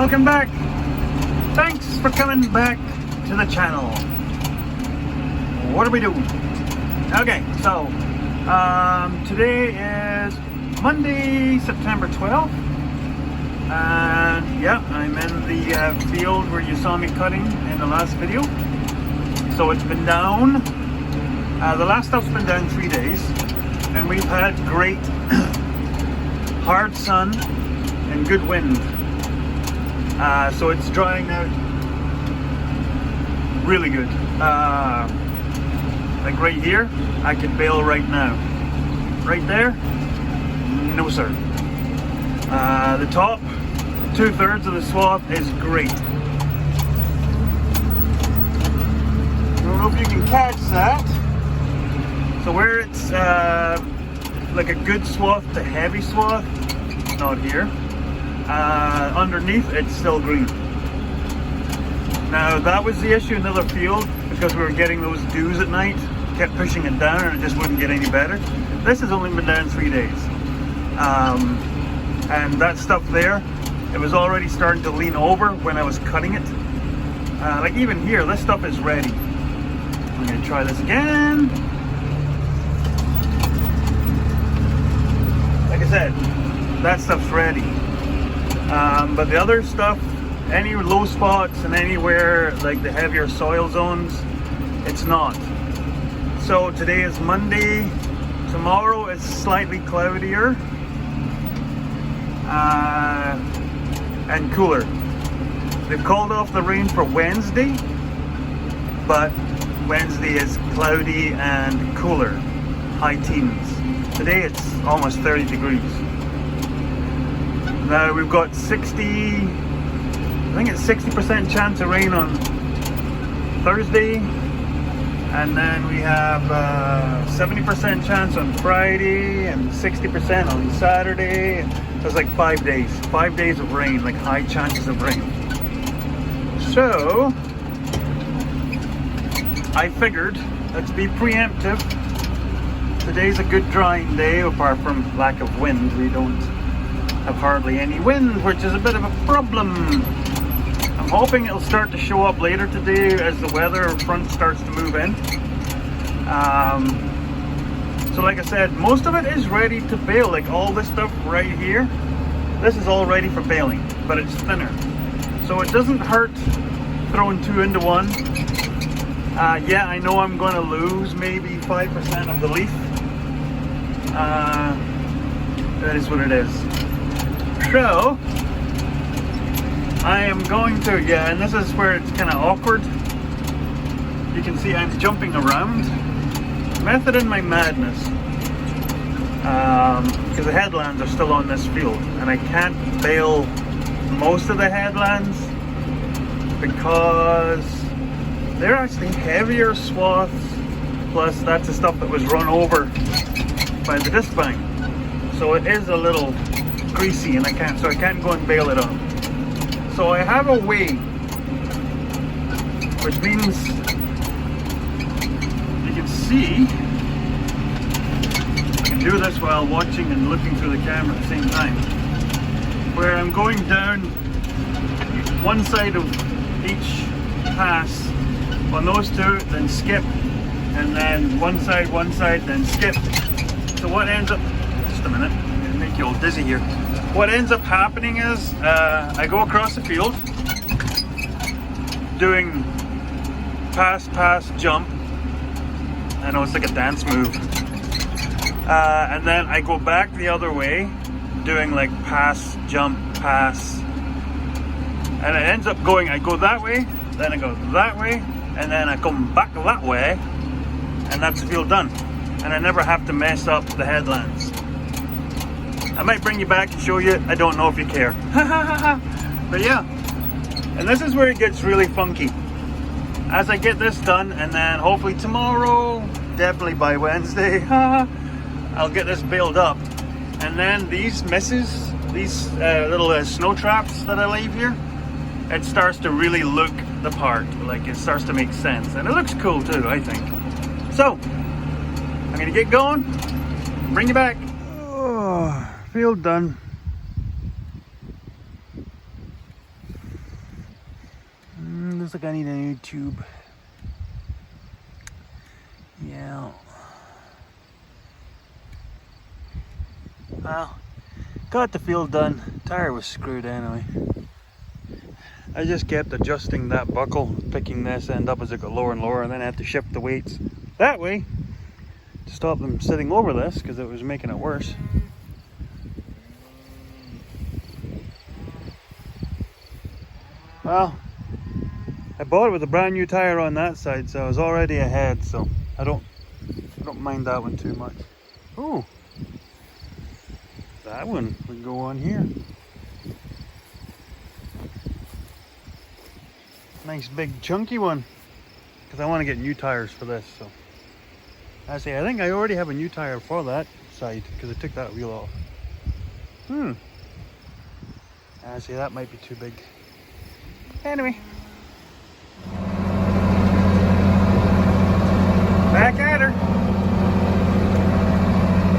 welcome back. Thanks for coming back to the channel. What are we doing? Okay, so today is Monday, September 12th, and yeah, I'm in the field where you saw me cutting in the last video. So it's been down, the last stuff's been down 3 days, and we've had great hard sun and good wind. So it's drying out really good. Like right here, I could bale right now. Right there, no sir. The top 2/3 of the swath is great. I don't know if you can catch that. So where it's like a good swath to heavy swath, not here. Underneath, it's still green. Now that was the issue in the other field, because we were getting those dews at night, kept pushing it down and it just wouldn't get any better. This has only been down 3 days. And that stuff there, it was already starting to lean over when I was cutting it. Like even here, this stuff is ready. I'm gonna try this again. Like I said, that stuff's ready. But the other stuff, any low spots and anywhere like the heavier soil zones, it's not. So today is Monday. Tomorrow is slightly cloudier and cooler. They've called off the rain for Wednesday, but Wednesday is cloudy and cooler, high teens. Today it's almost 30 degrees. Now we've got 60% chance of rain on Thursday, and then we have 70% chance on Friday and 60% on Saturday. There's like 5 days of rain, like high chances of rain. So I figured, let's be preemptive. Today's a good drying day, apart from lack of wind. We don't have hardly any wind, which is a bit of a problem. I'm hoping it'll start to show up later today as the weather front starts to move in. So like I said, most of it is ready to bale. Like all this stuff right here, this is all ready for baling, but it's thinner. So it doesn't hurt throwing two into one. Yeah, I know I'm going to lose maybe 5% of the leaf. That is what it is. So I am going to, yeah, and this is where it's kind of awkward. You can see I'm jumping around. Method in my madness. Because the headlands are still on this field, and I can't bale most of the headlands because they're actually heavier swaths. Plus, that's the stuff that was run over by the disc vine. So it is a little greasy, and I can't go and bale it up. So I have a way, which means you can see, I can do this while watching and looking through the camera at the same time, where I'm going down one side of each pass on those two, then skip, and then one side, then skip. So what ends up, just a minute, I'm gonna make you all dizzy here. What ends up happening is I go across the field doing pass, jump. I know it's like a dance move. And then I go back the other way doing like pass, jump, pass. And it ends up going, I go that way, then I go that way, and then I come back that way, and that's the field done. And I never have to mess up the headlands. I might bring you back and show you, I don't know if you care. But yeah, and this is where it gets really funky. As I get this done, and then hopefully tomorrow, definitely by Wednesday, I'll get this baled up. And then these misses, these little snow traps that I leave here, it starts to really look the part. Like it starts to make sense. And it looks cool too, I think. So, I'm gonna get going, bring you back. Oh, field done. like I need a new tube. Yeah. Well, got the field done. Tire was screwed anyway. I just kept adjusting that buckle, picking this end up as it got lower and lower, and then I had to shift the weights that way to stop them sitting over this because it was making it worse. Well, I bought it with a brand new tire on that side, so I was already ahead, so I don't mind that one too much. Ooh, that one would go on here. Nice big chunky one, because I want to get new tires for this. So I think I already have a new tire for that side because I took that wheel off. I see that might be too big. Anyway, back at her.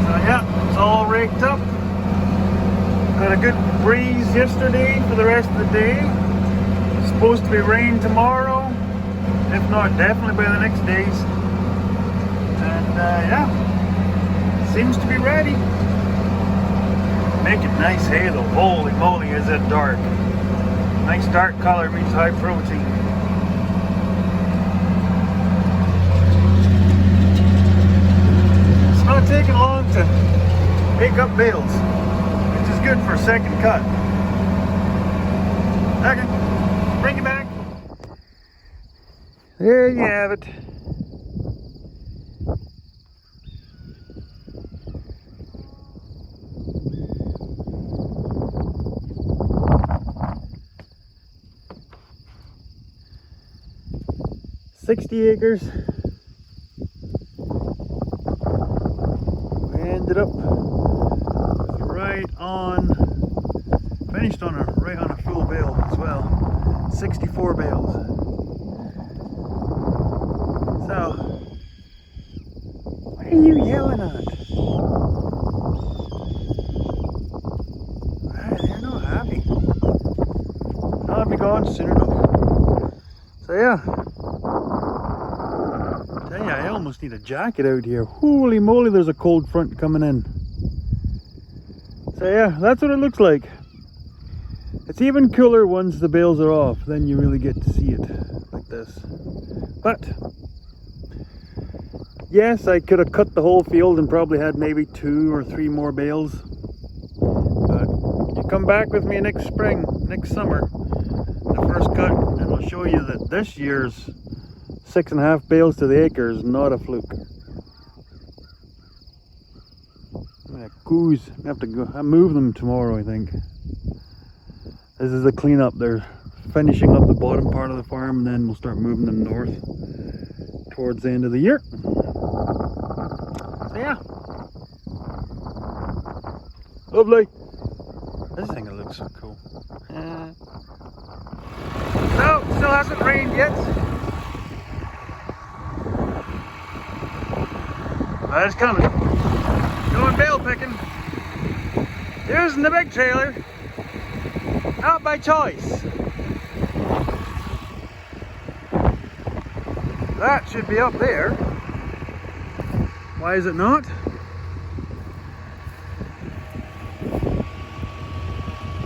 So yeah, it's all raked up. Got a good breeze yesterday for the rest of the day. It's supposed to be rain tomorrow, if not definitely by the next days. And yeah, seems to be ready. Make it nice hay though. Holy moly, is it dark. Nice dark color means high protein. It's not taking long to make up bales, which is good for a second cut. Okay, bring it back. There you have it. "60 acres. We ended up finished on a full bale as well. 64 bales. So, what are you yelling at? They're not happy. I'll be gone soon enough. So yeah. I almost need a jacket out here. Holy moly, there's a cold front coming in. So yeah, that's what it looks like. It's even cooler once the bales are off, then you really get to see it like this. But yes, I could have cut the whole field and probably had maybe 2 or 3 more bales. But you come back with me next spring, next summer, the first cut, and I'll show you that this year's 6.5 bales to the acre is not a fluke. Goose, I have to go. I move them tomorrow, I think. This is the cleanup. They're finishing up the bottom part of the farm, and then we'll start moving them north towards the end of the year. So yeah, lovely. This thing looks so cool. No, still hasn't rained yet. But it's coming. Going bale picking. Using the big trailer. Not by choice. That should be up there. Why is it not?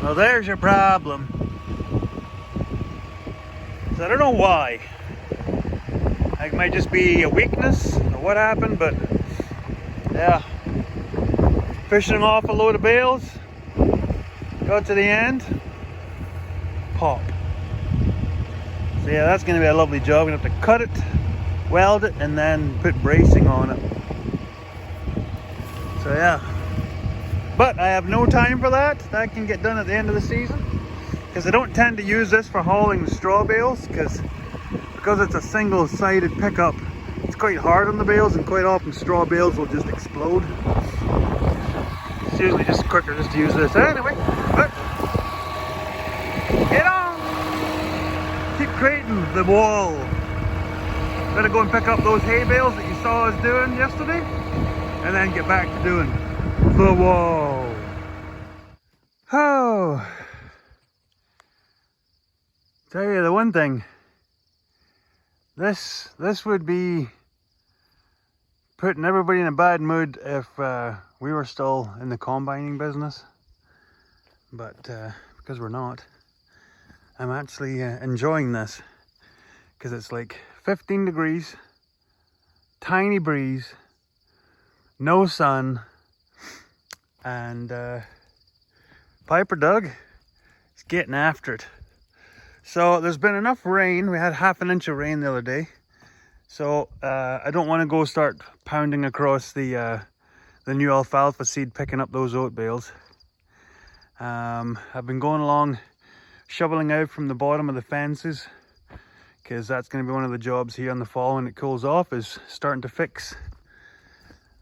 Well, there's your problem. So I don't know why. It might just be a weakness or what happened, but yeah. Fishing off a load of bales. Got to the end. Pop. So yeah, that's going to be a lovely job. We're going to have to cut it, weld it, and then put bracing on it. So yeah. But I have no time for that. That can get done at the end of the season. Because I don't tend to use this for hauling the straw bales. Because it's a single-sided pickup. It's quite hard on the bales, and quite often straw bales will just explode. It's usually just quicker just to use this anyway. But get on! Keep creating the wall. Better go and pick up those hay bales that you saw us doing yesterday, and then get back to doing the wall. Oh, tell you the one thing, This would be putting everybody in a bad mood if we were still in the combining business. But because we're not, I'm actually enjoying this because it's like 15 degrees, tiny breeze, no sun, and Piper Doug is getting after it. So there's been enough rain. We had half an inch of rain the other day. So I don't want to go start pounding across the new alfalfa seed, picking up those oat bales. I've been going along shoveling out from the bottom of the fences, because that's going to be one of the jobs here in the fall when it cools off, is starting to fix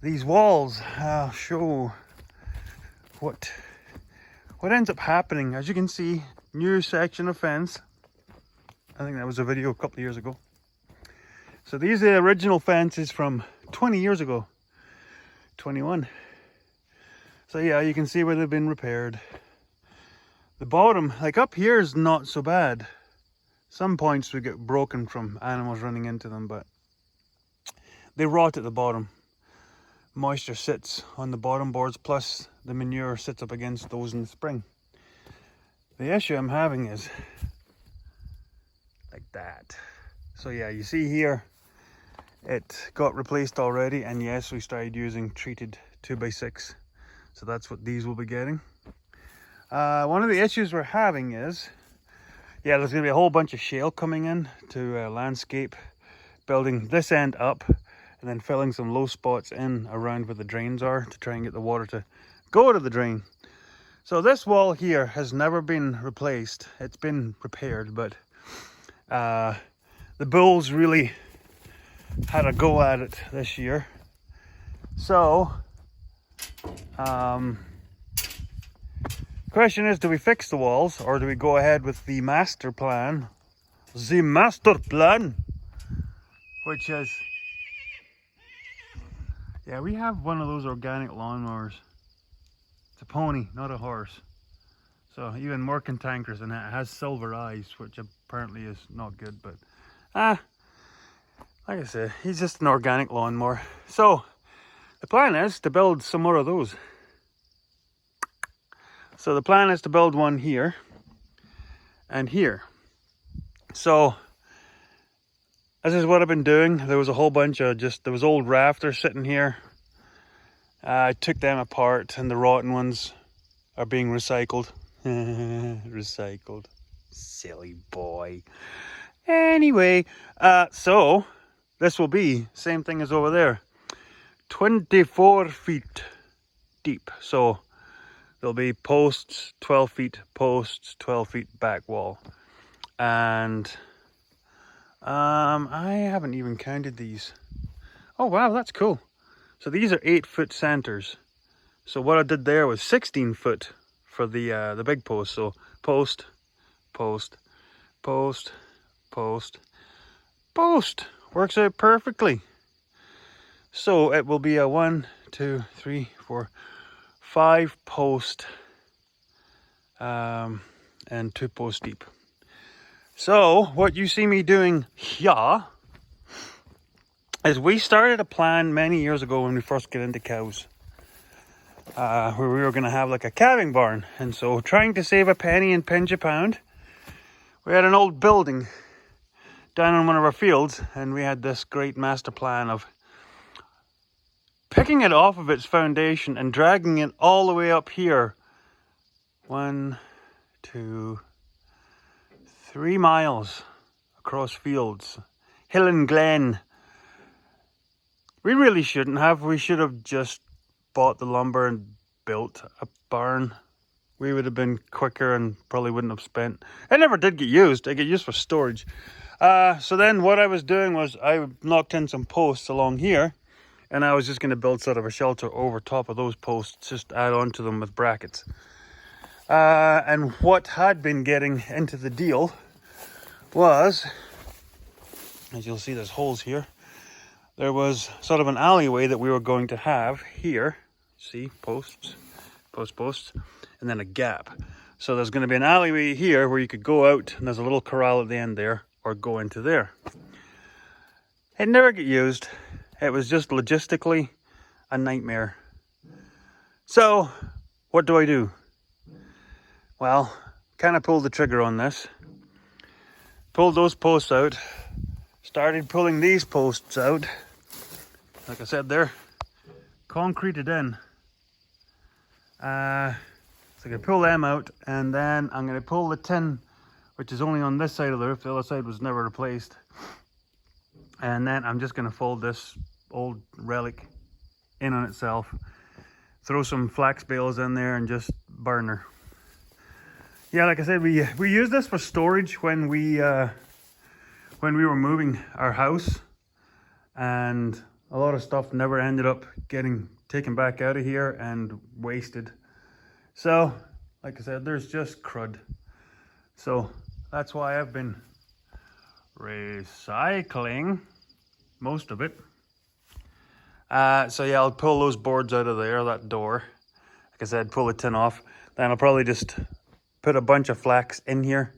these walls. I'll show what ends up happening. As you can see, new section of fence. I think that was a video a couple of years ago. So these are the original fences from 20 years ago, 21. So yeah, you can see where they've been repaired. The bottom, like up here, is not so bad. Some points would get broken from animals running into them, but they rot at the bottom. Moisture sits on the bottom boards, plus the manure sits up against those in the spring. The issue I'm having is like that. So yeah, you see here, it got replaced already, and yes, we started using treated 2x6. So that's what these will be getting. One of the issues we're having is, yeah, there's going to be a whole bunch of shale coming in to landscape, building this end up, and then filling some low spots in around where the drains are to try and get the water to go to the drain. So this wall here has never been replaced. It's been repaired, but the bulls really had a go at it this year. So question is, do we fix the walls, or do we go ahead with the master plan? The master plan, which is, yeah, we have one of those organic lawnmowers. It's a pony, not a horse. So even more cantankerous than that. It has silver eyes, which apparently is not good, but like I said, he's just an organic lawnmower. So the plan is to build some more of those. So the plan is to build one here and here. So this is what I've been doing. There was a whole bunch of there was old rafters sitting here. I took them apart, and the rotten ones are being recycled. Recycled. Silly boy. Anyway, so this will be same thing as over there. 24 feet deep. So there'll be posts, 12 feet posts, 12 feet back wall. And I haven't even counted these. Oh wow, that's cool. So these are 8-foot centers. So what I did there was 16 foot for the big post. So post, post, post, post, post. Works out perfectly. So it will be a 1, 2, 3, 4, 5 post and 2 post deep. So what you see me doing here is, we started a plan many years ago when we first got into cows, where we were going to have like a calving barn. And so, trying to save a penny and pinch a pound, we had an old building down on one of our fields, and we had this great master plan of picking it off of its foundation and dragging it all the way up here. 1, 2, 3 miles across fields, hill and glen. We really shouldn't have. We should have just bought the lumber and built a barn. We would have been quicker and probably wouldn't have spent. It never did get used. It got used for storage. So then what I was doing was I knocked in some posts along here, and I was just going to build sort of a shelter over top of those posts, just add on to them with brackets. And what had been getting into the deal was, as you'll see, there's holes here. There was sort of an alleyway that we were going to have here. See, posts, posts, and then a gap. So there's going to be an alleyway here where you could go out, and there's a little corral at the end there, or go into there. It never got used. It was just logistically a nightmare. So, what do? Well, kind of pulled the trigger on this. Pulled those posts out. Started pulling these posts out. Like I said, they're concreted in. So I'm going to pull them out, and then I'm going to pull the tin, which is only on this side of the roof. The other side was never replaced. And then I'm just going to fold this old relic in on itself. Throw some flax bales in there and just burn her. Yeah, like I said, we used this for storage when we were moving our house, and a lot of stuff never ended up getting taken back out of here and wasted. So, like I said, there's just crud. So that's why I've been recycling most of it. So yeah, I'll pull those boards out of there, that door. Like I said, pull the tin off. Then I'll probably just put a bunch of flax in here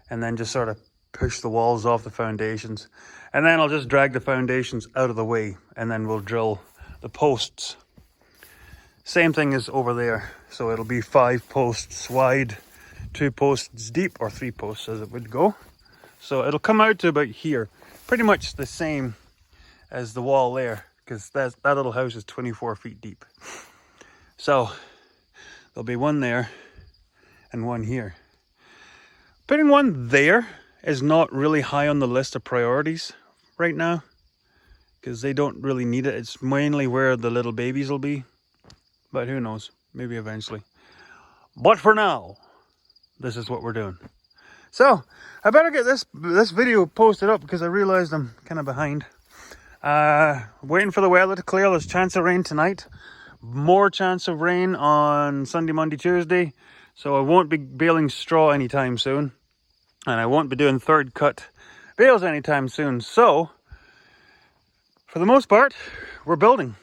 and then just sort of push the walls off the foundations. And then I'll just drag the foundations out of the way, and then we'll drill the posts. Same thing as over there. So it'll be 5 posts wide, 2 posts deep, or 3 posts as it would go. So it'll come out to about here. Pretty much the same as the wall there, because that little house is 24 feet deep. So there'll be one there and one here. Putting one there is not really high on the list of priorities right now, because they don't really need it. It's mainly where the little babies will be, but who knows, maybe eventually. But for now, this is what we're doing. So I better get this video posted up, because I realized I'm kind of behind. Waiting for the weather to clear. There's a chance of rain tonight, more chance of rain on Sunday, Monday, Tuesday. So I won't be baling straw anytime soon, and I won't be doing third cut bales anytime soon. So for the most part, we're building.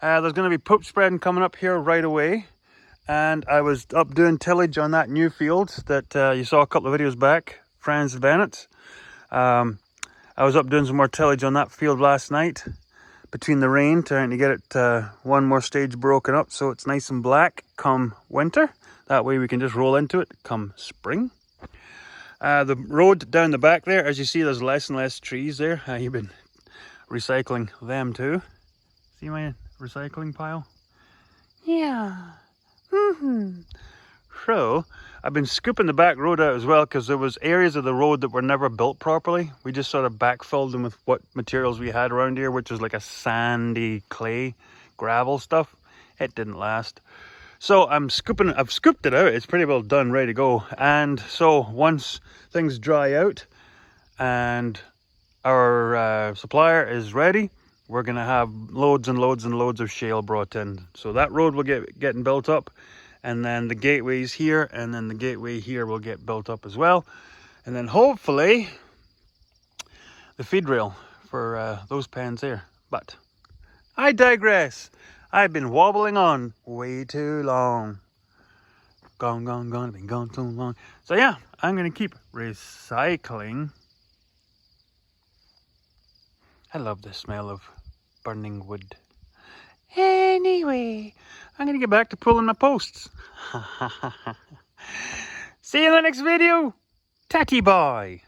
There's going to be poop spreading coming up here right away. And I was up doing tillage on that new field that you saw a couple of videos back, Franz Bennett. I was up doing some more tillage on that field last night between the rain, trying to get it one more stage broken up so it's nice and black come winter. That way we can just roll into it come spring. The road down the back there, as you see, there's less and less trees there. You've been recycling them too. See my recycling pile? Yeah. So I've been scooping the back road out as well, because there was areas of the road that were never built properly. We just sort of backfilled them with what materials we had around here, which was like a sandy clay gravel stuff. It didn't last. So I've scooped it out. It's pretty well done, ready to go. And so once things dry out and our supplier is ready, we're going to have loads and loads and loads of shale brought in. So that road will getting built up, and then the gateways here, and then the gateway here will get built up as well. And then hopefully the feed rail for those pens there. But I digress. I've been wobbling on way too long. Gone, been gone too long. So yeah, I'm going to keep recycling. I love the smell of burning wood. Anyway, I'm going to get back to pulling my posts. See you in the next video. Tatty bye.